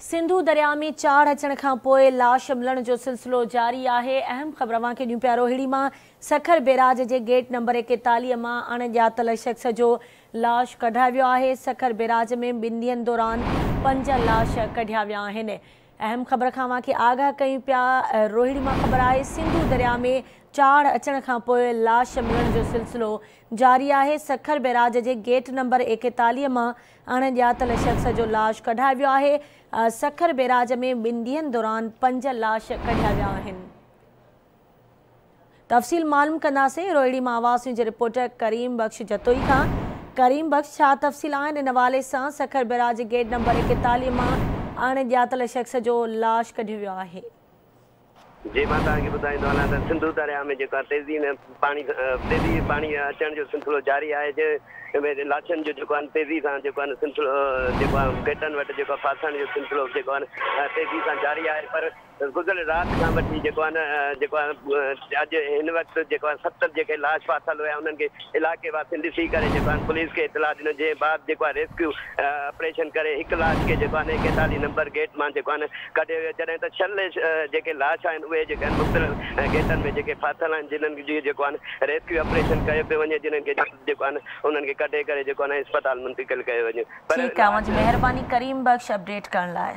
सिंधु दरिया में चाड़ अचण खां पोइ लाश मिलण जो सिलसिलो जारी आहे। अहम ख़बर अवां खे ॾियूं पिया। रोहिड़ी मां सखर बैराज जे गेट नंबर 41 मां अणॼातल शख़्स जो लाश कढायो वियो आहे। सखर बैराज में ॿिनि ॾींहंनि दौरान 5 लाश कढिया विया आहिनि। अहम ख़बर खां अवां खे आगाह कयूं पिया। रोहिड़ी मां ख़बर आहे सिंधु दरिया में चाड़ अचण खां पोइ लाश मिलण जो सिलसिलो जारी आहे। सखर बैराज जे गेट नंबर 41 मां अणॼातल शख़्स जो लाश कढायो वियो आहे। सखर बैराज में 2 ॾींहंनि दौरान 5 लाश कढिया विया आहिनि। तफ़सील मालूम कंदासीं रोहिड़ी मां आवाज़ न्यूज़ जे रिपोर्टर करीम बख्श जतोई खां। करीम बख्श, छा तफ़सील आहिनि इन हवाले सां? सखर बैराज गेट नंबर 41 मां अणॼातल शख़्स जो लाश कढियो वियो आहे। जी मां तव्हांखे ॿुधाईंदो हलां त सिंधु दरिया में जेका तेज़ी में पाणी अचण जो सिलसिलो जारी आहे। जे लाशनि जो जेको आहे तेज़ी सां जेको आहे सिलसिलो जेको आहे गेटनि वटि जेको फासण जो सिलसिलो जेको आहे तेज़ी सां जारी आहे। पर गुज़िरियल राति खां वठी जेको आहे जेको आहे अॼु हिन वक़्तु जेको आहे 7 जेके लाश फाथल हुआ उन्हनि खे इलाइक़े वासियुनि ॾिसी करे जेको आहे पुलिस खे इतला ॾिनो। जे बाद जेको आहे रेस्क्यू ऑपरेशन करे हिकु लाश खे जेको आहे 41 नंबर गेट मां जेको आहे कढियो वियो। जॾहिं त 6 जेके लाश आहिनि उहे जेके आहिनि मुख़्तलिफ़ गेटनि में जेके फाथल आहिनि जिन्हनि जी जेको आहे रेस्क्यू ऑपरेशन कयो पियो वञे, जिन्हनि खे जेको आहे उन्हनि खे कढे करे जेको आहे अस्पताल मुंतक़िल कयो वञे। ठीकु आहे, मुंहिंजी महिरबानी करीम बख्श अपडेट करण लाइ।